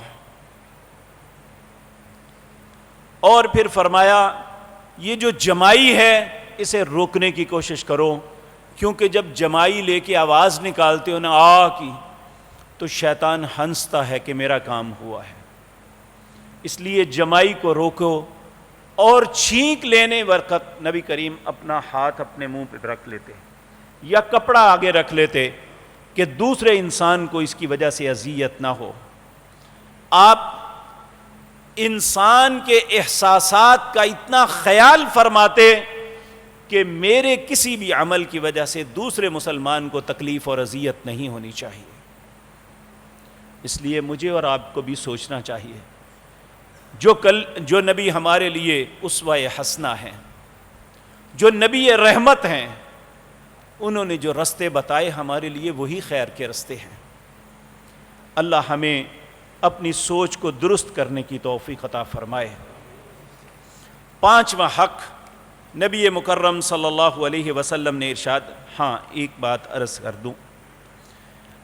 اور پھر فرمایا یہ جو جمائی ہے اسے روکنے کی کوشش کرو، کیونکہ جب جمائی لے کے آواز نکالتے ہو نا آ کی تو شیطان ہنستا ہے کہ میرا کام ہوا ہے۔ اس لیے جمائی کو روکو۔ اور چھینک لینے وقت نبی کریم اپنا ہاتھ اپنے منہ پہ رکھ لیتے یا کپڑا آگے رکھ لیتے کہ دوسرے انسان کو اس کی وجہ سے اذیت نہ ہو۔ آپ انسان کے احساسات کا اتنا خیال فرماتے کہ میرے کسی بھی عمل کی وجہ سے دوسرے مسلمان کو تکلیف اور اذیت نہیں ہونی چاہیے۔ اس لیے مجھے اور آپ کو بھی سوچنا چاہیے، جو نبی ہمارے لیے اسوہ حسنہ ہیں، جو نبی رحمت ہیں، انہوں نے جو رستے بتائے ہمارے لیے وہی خیر کے رستے ہیں۔ اللہ ہمیں اپنی سوچ کو درست کرنے کی توفیق عطا فرمائے۔ پانچواں حق نبی مکرم صلی اللہ علیہ وسلم نے ارشاد، ہاں ایک بات عرض کر دوں،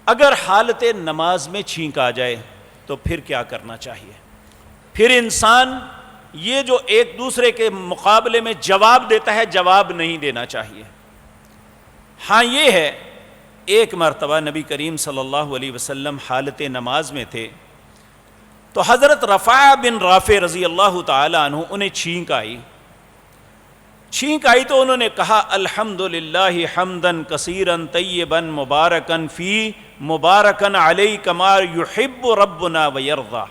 اگر حالت نماز میں چھینک آ جائے تو پھر کیا کرنا چاہیے؟ پھر انسان یہ جو ایک دوسرے کے مقابلے میں جواب دیتا ہے، جواب نہیں دینا چاہیے۔ ہاں یہ ہے، ایک مرتبہ نبی کریم صلی اللہ علیہ وسلم حالت نماز میں تھے تو حضرت رفاع بن رافع رضی اللہ تعالی عنہ انہیں چھینک آئی تو انہوں نے کہا الحمدللہ حمدن کثیرن طیبن مبارکن فی مبارکن علیہ کما یحب ربنا ویرضا۔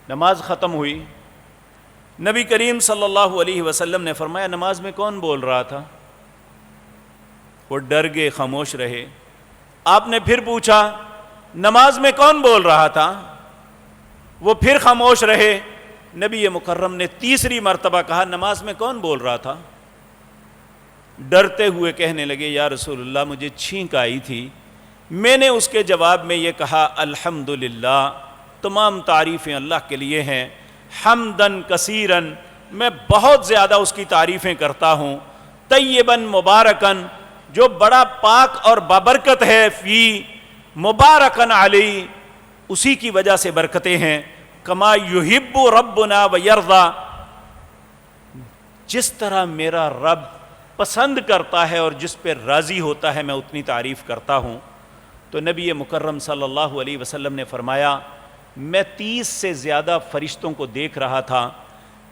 نماز ختم ہوئی، نبی کریم صلی اللہ علیہ وسلم نے فرمایا نماز میں کون بول رہا تھا؟ وہ ڈر گئے، خاموش رہے۔ آپ نے پھر پوچھا نماز میں کون بول رہا تھا؟ وہ پھر خاموش رہے۔ نبی مکرم نے تیسری مرتبہ کہا نماز میں کون بول رہا تھا؟ ڈرتے ہوئے کہنے لگے یا رسول اللہ مجھے چھینک آئی تھی، میں نے اس کے جواب میں یہ کہا الحمدللہ، تمام تعریفیں اللہ کے لیے ہیں، حمدن کثیرن، میں بہت زیادہ اس کی تعریفیں کرتا ہوں، طیبن مبارکن، جو بڑا پاک اور بابرکت ہے، فی مبارکن علی، اسی کی وجہ سے برکتیں ہیں، کما یحب ربنا ویرضا، جس طرح میرا رب پسند کرتا ہے اور جس پہ راضی ہوتا ہے میں اتنی تعریف کرتا ہوں۔ تو نبی مکرم صلی اللہ علیہ وسلم نے فرمایا میں 30 سے زیادہ فرشتوں کو دیکھ رہا تھا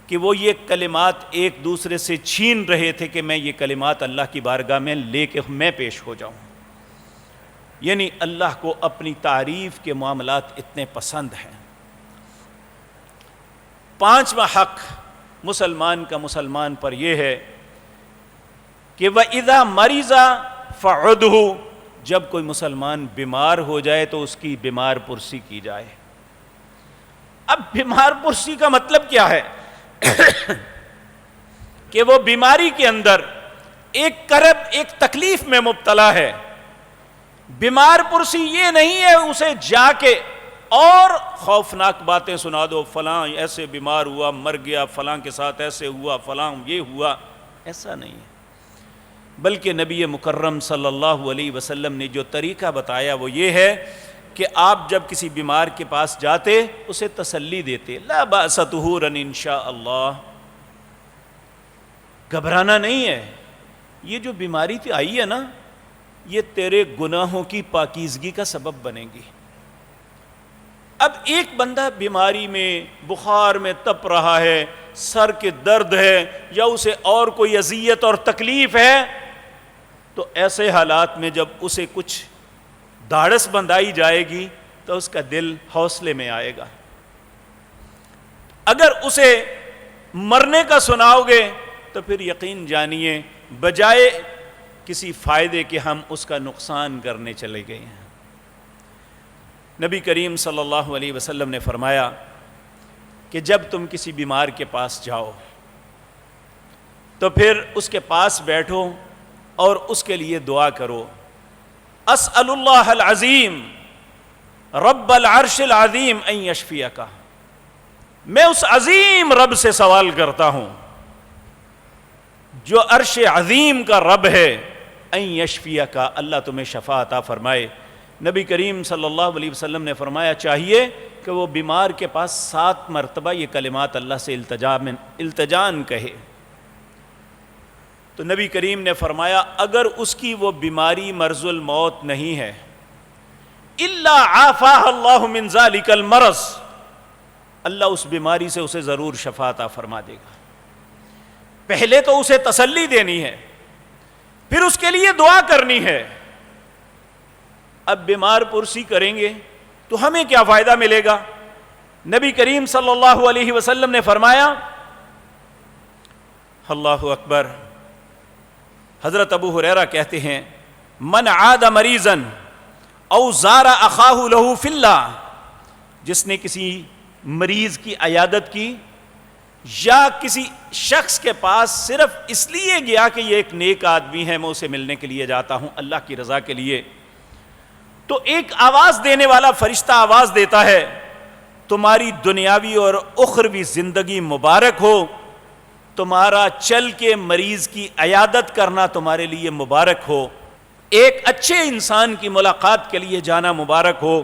کہ وہ یہ کلمات ایک دوسرے سے چھین رہے تھے کہ میں یہ کلمات اللہ کی بارگاہ میں لے کے میں پیش ہو جاؤں۔ یعنی اللہ کو اپنی تعریف کے معاملات اتنے پسند ہیں۔ پانچواں حق مسلمان کا مسلمان پر یہ ہے کہ وَإِذَا مَرِضَ فَعُدْهُ، جب کوئی مسلمان بیمار ہو جائے تو اس کی بیمار پرسی کی جائے۔ اب بیمار پرسی کا مطلب کیا ہے؟ کہ وہ بیماری کے اندر ایک کرب، ایک تکلیف میں مبتلا ہے۔ بیمار پرسی یہ نہیں ہے اسے جا کے اور خوفناک باتیں سنا دو، فلاں ایسے بیمار ہوا مر گیا، فلاں کے ساتھ ایسے ہوا، فلاں یہ ہوا، ایسا نہیں ہے۔ بلکہ نبی مکرم صلی اللہ علیہ وسلم نے جو طریقہ بتایا وہ یہ ہے کہ آپ جب کسی بیمار کے پاس جاتے اسے تسلی دیتے، لا بأس طہورا انشاء اللہ، گھبرانا نہیں ہے، یہ جو بیماری تھی آئی ہے نا یہ تیرے گناہوں کی پاکیزگی کا سبب بنے گی۔ اب ایک بندہ بیماری میں، بخار میں تپ رہا ہے، سر کے درد ہے یا اسے اور کوئی اذیت اور تکلیف ہے، تو ایسے حالات میں جب اسے کچھ دھاڑس بندائی جائے گی تو اس کا دل حوصلے میں آئے گا۔ اگر اسے مرنے کا سناؤ گے تو پھر یقین جانیے بجائے کسی فائدے کے ہم اس کا نقصان کرنے چلے گئے ہیں۔ نبی کریم صلی اللہ علیہ وسلم نے فرمایا کہ جب تم کسی بیمار کے پاس جاؤ تو پھر اس کے پاس بیٹھو اور اس کے لیے دعا کرو، اسأل اللہ العظیم رب العرش العظیم ان یشفیک، میں اس عظیم رب سے سوال کرتا ہوں جو عرش عظیم کا رب ہے، ان یشفیک، اللہ تمہیں شفا عطا فرمائے۔ نبی کریم صلی اللہ علیہ وسلم نے فرمایا چاہیے کہ وہ بیمار کے پاس 7 مرتبہ یہ کلمات اللہ سے التجان کہے۔ تو نبی کریم نے فرمایا اگر اس کی وہ بیماری مرض الموت نہیں ہے، الا عافاہ اللہ من ذلک المرض، اللہ اس بیماری سے اسے ضرور شفا عطا فرما دے گا۔ پہلے تو اسے تسلی دینی ہے، پھر اس کے لیے دعا کرنی ہے۔ اب بیمار پرسی کریں گے تو ہمیں کیا فائدہ ملے گا؟ نبی کریم صلی اللہ علیہ وسلم نے فرمایا، اللہ اکبر، حضرت ابو ہریرہ کہتے ہیں من عاد مریضا او زار اخاہ لہ فی اللہ، جس نے کسی مریض کی عیادت کی یا کسی شخص کے پاس صرف اس لیے گیا کہ یہ ایک نیک آدمی ہے میں اسے ملنے کے لیے جاتا ہوں اللہ کی رضا کے لیے، تو ایک آواز دینے والا فرشتہ آواز دیتا ہے، تمہاری دنیاوی اور اخروی زندگی مبارک ہو، تمہارا چل کے مریض کی عیادت کرنا تمہارے لیے مبارک ہو، ایک اچھے انسان کی ملاقات کے لیے جانا مبارک ہو،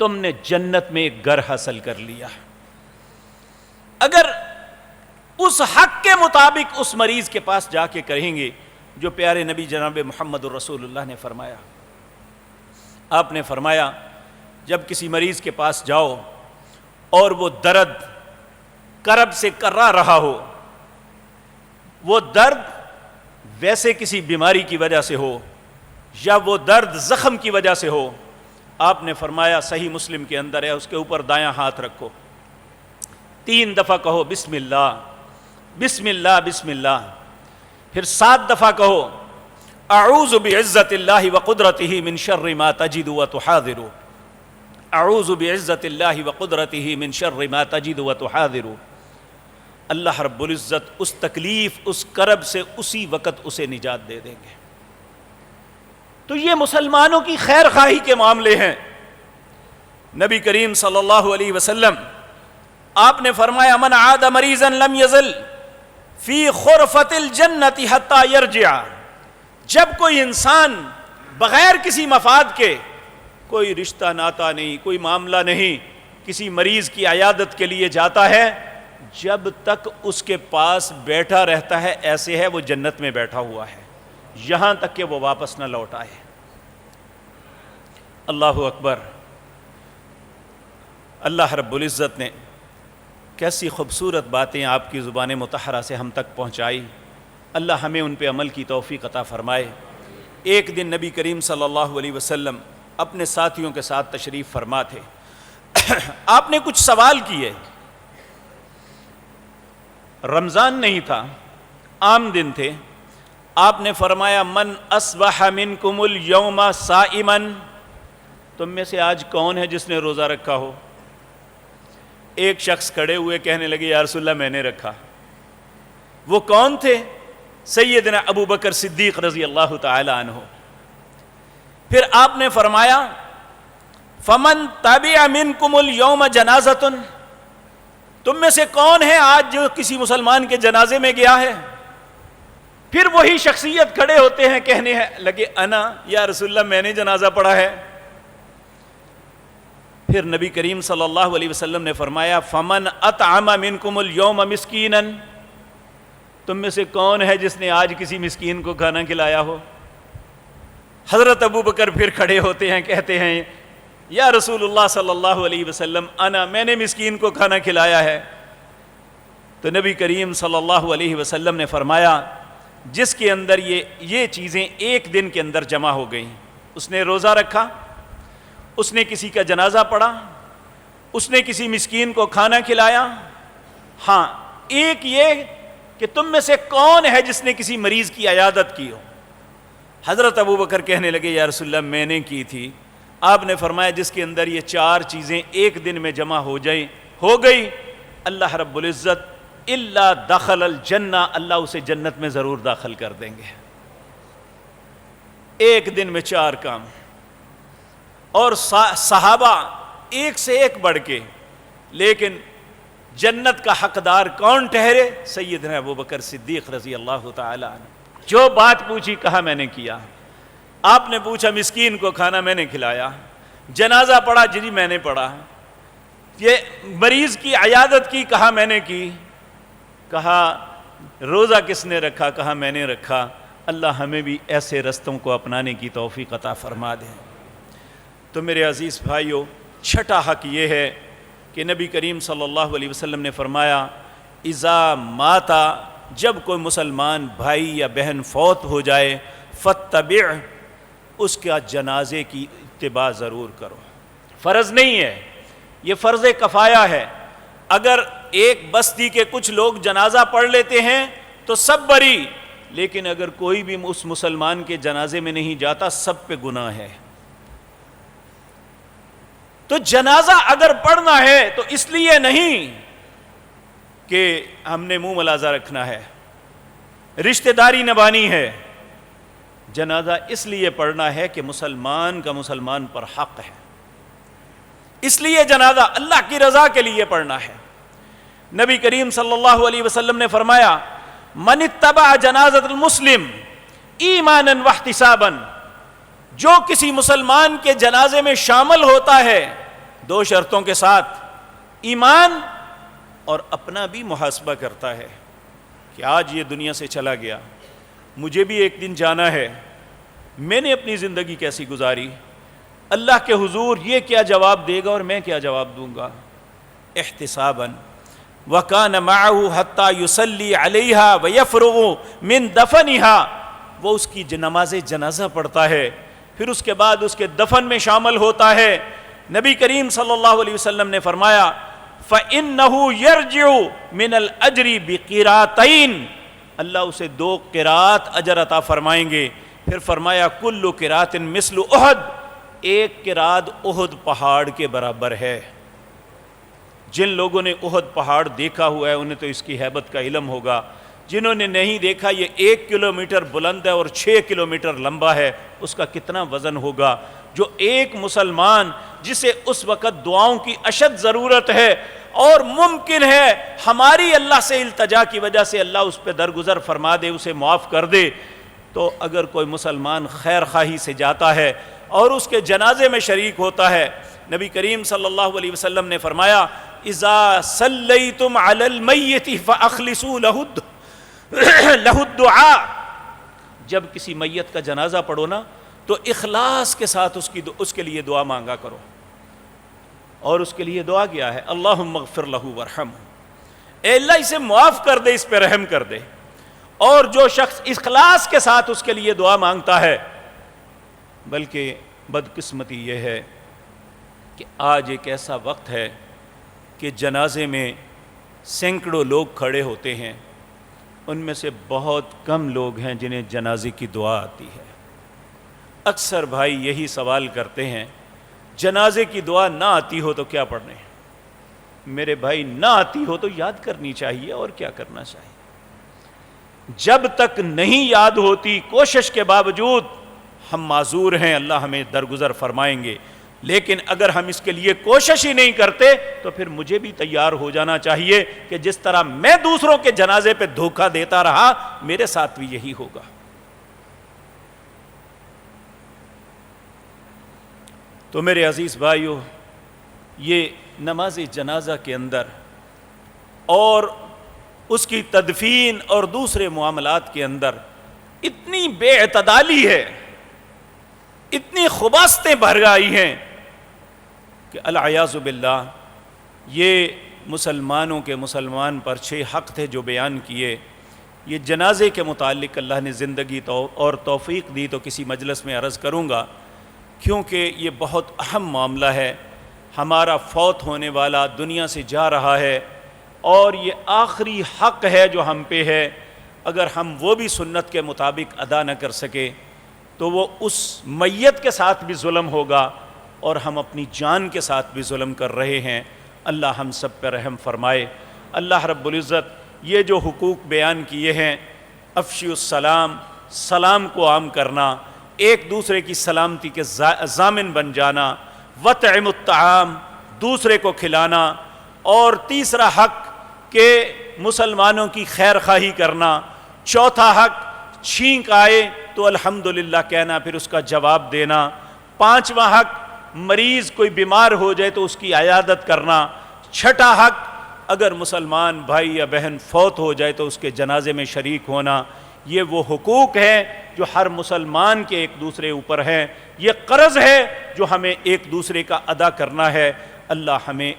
تم نے جنت میں ایک گھر حاصل کر لیا۔ اگر اس حق کے مطابق اس مریض کے پاس جا کے کہیں گے جو پیارے نبی جناب محمد الرسول اللہ نے فرمایا، آپ نے فرمایا جب کسی مریض کے پاس جاؤ اور وہ درد کرب سے کرا رہا ہو، وہ درد ویسے کسی بیماری کی وجہ سے ہو یا وہ درد زخم کی وجہ سے ہو، آپ نے فرمایا صحیح مسلم کے اندر ہے، اس کے اوپر دایاں ہاتھ رکھو، 3 دفعہ کہو بسم اللہ بسم اللہ بسم اللہ، پھر 7 دفعہ کہو اعوذ بعزت اللہ وقدرتہ من شر ما تجد وتحاذر، اعوذ بعزت اللہ وقدرتہ من شر ما تجد وتحاذر۔ اللہ رب العزت اس تکلیف، اس کرب سے اسی وقت اسے نجات دے دیں گے۔ تو یہ مسلمانوں کی خیر خواہی کے معاملے ہیں۔ نبی کریم صلی اللہ علیہ وسلم آپ نے فرمایا من عاد مریضا لم یزل فی خرفۃ الجنۃ حتی یرجع، جب کوئی انسان بغیر کسی مفاد کے، کوئی رشتہ ناتا نہیں، کوئی معاملہ نہیں، کسی مریض کی عیادت کے لیے جاتا ہے، جب تک اس کے پاس بیٹھا رہتا ہے ایسے ہے وہ جنت میں بیٹھا ہوا ہے، یہاں تک کہ وہ واپس نہ لوٹ آئے۔ اللہ اکبر۔ اللہ رب العزت نے کیسی خوبصورت باتیں آپ کی زبان مطہرہ سے ہم تک پہنچائی، اللہ ہمیں ان پہ عمل کی توفیق عطا فرمائے۔ ایک دن نبی کریم صلی اللہ علیہ وسلم اپنے ساتھیوں کے ساتھ تشریف فرما تھے، آپ نے کچھ سوال کیے، رمضان نہیں تھا، عام دن تھے، آپ نے فرمایا من اصبح منکم اليوم صائما، تم میں سے آج کون ہے جس نے روزہ رکھا ہو؟ ایک شخص کھڑے ہوئے کہنے لگے یا رسول اللہ میں نے رکھا۔ وہ کون تھے؟ سیدنا ابو بکر صدیق رضی اللہ تعالی عنہ۔ پھر آپ نے فرمایا فمن تبع منکم اليوم جنازۃ، تم میں سے کون ہے آج جو کسی مسلمان کے جنازے میں گیا ہے؟ پھر وہی شخصیت کھڑے ہوتے ہیں کہنے لگے انا یا رسول اللہ میں نے جنازہ پڑھا ہے۔ پھر نبی کریم صلی اللہ علیہ وسلم نے فرمایا فمن اطعم منکم اليوم مسکینا، تم میں سے کون ہے جس نے آج کسی مسکین کو کھانا کھلایا ہو؟ حضرت ابو بکر پھر کھڑے ہوتے ہیں کہتے ہیں یا رسول اللہ صلی اللہ علیہ وسلم انا، میں نے مسکین کو کھانا کھلایا ہے۔ تو نبی کریم صلی اللہ علیہ وسلم نے فرمایا جس کے اندر یہ چیزیں ایک دن کے اندر جمع ہو گئیں، اس نے روزہ رکھا، اس نے کسی کا جنازہ پڑھا، اس نے کسی مسکین کو کھانا کھلایا، ہاں ایک یہ کہ تم میں سے کون ہے جس نے کسی مریض کی عیادت کی ہو؟ حضرت ابو بکر کہنے لگے یا رسول اللہ میں نے کی تھی۔ آپ نے فرمایا جس کے اندر یہ 4 چیزیں ایک دن میں جمع ہو گئی، اللہ رب العزت الا دخل الجنہ، اللہ اسے جنت میں ضرور داخل کر دیں گے۔ ایک دن میں 4 کام، اور صحابہ ایک سے ایک بڑھ کے، لیکن جنت کا حقدار کون ٹھہرے؟ سیدنا ابو بکر صدیق رضی اللہ تعالی عنہ۔ جو بات پوچھی کہا میں نے کیا، آپ نے پوچھا مسکین کو کھانا میں نے کھلایا، جنازہ پڑھا جی میں نے پڑھا، یہ مریض کی عیادت کی کہا میں نے کی، کہا روزہ کس نے رکھا کہا میں نے رکھا۔ اللہ ہمیں بھی ایسے رستوں کو اپنانے کی توفیق عطا فرما دے۔ تو میرے عزیز بھائیو، چھٹا حق یہ ہے کہ نبی کریم صلی اللہ علیہ وسلم نے فرمایا اذا ماتا، جب کوئی مسلمان بھائی یا بہن فوت ہو جائے فاتبع، اس کا جنازے کی اتباع ضرور کرو۔ فرض نہیں ہے، یہ فرض کفایہ ہے۔ اگر ایک بستی کے کچھ لوگ جنازہ پڑھ لیتے ہیں تو سب بری، لیکن اگر کوئی بھی اس مسلمان کے جنازے میں نہیں جاتا سب پہ گناہ ہے۔ تو جنازہ اگر پڑھنا ہے تو اس لیے نہیں کہ ہم نے منہ ملازہ رکھنا ہے، رشتہ داری نبھانی ہے، جنازہ اس لیے پڑھنا ہے کہ مسلمان کا مسلمان پر حق ہے، اس لیے جنازہ اللہ کی رضا کے لیے پڑھنا ہے۔ نبی کریم صلی اللہ علیہ وسلم نے فرمایا من اتبع جنازۃ المسلم ایمانا واحتسابا، جو کسی مسلمان کے جنازے میں شامل ہوتا ہے دو شرطوں کے ساتھ، ایمان اور اپنا بھی محاسبہ کرتا ہے کہ آج یہ دنیا سے چلا گیا، مجھے بھی ایک دن جانا ہے، میں نے اپنی زندگی کیسی گزاری، اللہ کے حضور یہ کیا جواب دے گا اور میں کیا جواب دوں گا۔ احتسابا وَكَانَ مَعَهُ حَتَّى يُصَلِّي عَلَيْهَا وَيَفْرُغُ مِن دَفَنِهَا، وہ اس کی نماز جنازہ پڑھتا ہے، پھر اس کے بعد اس کے دفن میں شامل ہوتا ہے۔ نبی کریم صلی اللہ علیہ وسلم نے فرمایا فَإِنَّهُ يَرْجِعُ مِنَ الْأَجْرِ بِقِرَاتَيْن، اللہ اسے 2 قرات اجر عطا فرمائیں گے۔ پھر فرمایا کُلُّ قِرَاتٍ مِثْلُ أُحُد، ایک قرات احد پہاڑ کے برابر ہے۔ جن لوگوں نے احد پہاڑ دیکھا ہوا ہے انہیں تو اس کی ہیبت کا علم ہوگا، جنہوں نے نہیں دیکھا یہ 1 کلومیٹر بلند ہے اور 6 کلومیٹر لمبا ہے، اس کا کتنا وزن ہوگا۔ جو ایک مسلمان جسے اس وقت دعاؤں کی اشد ضرورت ہے اور ممکن ہے ہماری اللہ سے التجا کی وجہ سے اللہ اس پہ درگزر فرما دے، اسے معاف کر دے، تو اگر کوئی مسلمان خیر خواہی سے جاتا ہے اور اس کے جنازے میں شریک ہوتا ہے، نبی کریم صلی اللہ علیہ وسلم نے فرمایا اذا صلیتم علی المیت فاخلصوا لہ الدعاء، جب کسی میت کا جنازہ پڑھو نا تو اخلاص کے ساتھ اس کے لیے دعا مانگا کرو، اور اس کے لیے دعا کیا ہے اللہم اغفر لہ وارحمہ، اے اللہ اسے معاف کر دے، اس پہ رحم کر دے۔ اور جو شخص اخلاص کے ساتھ اس کے لیے دعا مانگتا ہے، بلکہ بدقسمتی یہ ہے کہ آج ایک ایسا وقت ہے کہ جنازے میں سینکڑوں لوگ کھڑے ہوتے ہیں، ان میں سے بہت کم لوگ ہیں جنہیں جنازے کی دعا آتی ہے۔ اکثر بھائی یہی سوال کرتے ہیں جنازے کی دعا نہ آتی ہو تو کیا پڑھنے؟ میرے بھائی نہ آتی ہو تو یاد کرنی چاہیے، اور کیا کرنا چاہیے۔ جب تک نہیں یاد ہوتی کوشش کے باوجود ہم معذور ہیں، اللہ ہمیں درگزر فرمائیں گے، لیکن اگر ہم اس کے لیے کوشش ہی نہیں کرتے تو پھر مجھے بھی تیار ہو جانا چاہیے کہ جس طرح میں دوسروں کے جنازے پہ دھوکہ دیتا رہا میرے ساتھ بھی یہی ہوگا۔ تو میرے عزیز بھائیو، یہ نماز جنازہ کے اندر اور اس کی تدفین اور دوسرے معاملات کے اندر اتنی بے اعتدالی ہے، اتنی خباثتیں بھر گئی ہیں کہ العیاذ باللہ یہ مسلمانوں کے مسلمان پر 6 حق تھے جو بیان کیے، یہ جنازے کے متعلق اللہ نے زندگی اور توفیق دی تو کسی مجلس میں عرض کروں گا، کیونکہ یہ بہت اہم معاملہ ہے۔ ہمارا فوت ہونے والا دنیا سے جا رہا ہے اور یہ آخری حق ہے جو ہم پہ ہے، اگر ہم وہ بھی سنت کے مطابق ادا نہ کر سکے تو وہ اس میت کے ساتھ بھی ظلم ہوگا اور ہم اپنی جان کے ساتھ بھی ظلم کر رہے ہیں۔ اللہ ہم سب پہ رحم فرمائے۔ اللہ رب العزت یہ جو حقوق بیان کیے ہیں، افشی السلام، سلام کو عام کرنا، ایک دوسرے کی سلامتی کے ضامن بن جانا، وطعم الطعام، دوسرے کو کھلانا، اور تیسرا حق کہ مسلمانوں کی خیر خواہی کرنا، چوتھا حق چھینک آئے تو الحمدللہ کہنا، پھر اس کا جواب دینا، پانچواں حق مریض کوئی بیمار ہو جائے تو اس کی عیادت کرنا، چھٹا حق اگر مسلمان بھائی یا بہن فوت ہو جائے تو اس کے جنازے میں شریک ہونا۔ یہ وہ حقوق ہیں جو ہر مسلمان کے ایک دوسرے اوپر ہیں، یہ قرض ہے جو ہمیں ایک دوسرے کا ادا کرنا ہے۔ اللہ ہمیں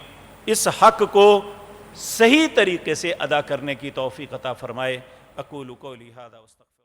اس حق کو صحیح طریقے سے ادا کرنے کی توفیق عطا فرمائے۔ اقول قولی ھذا واستغفر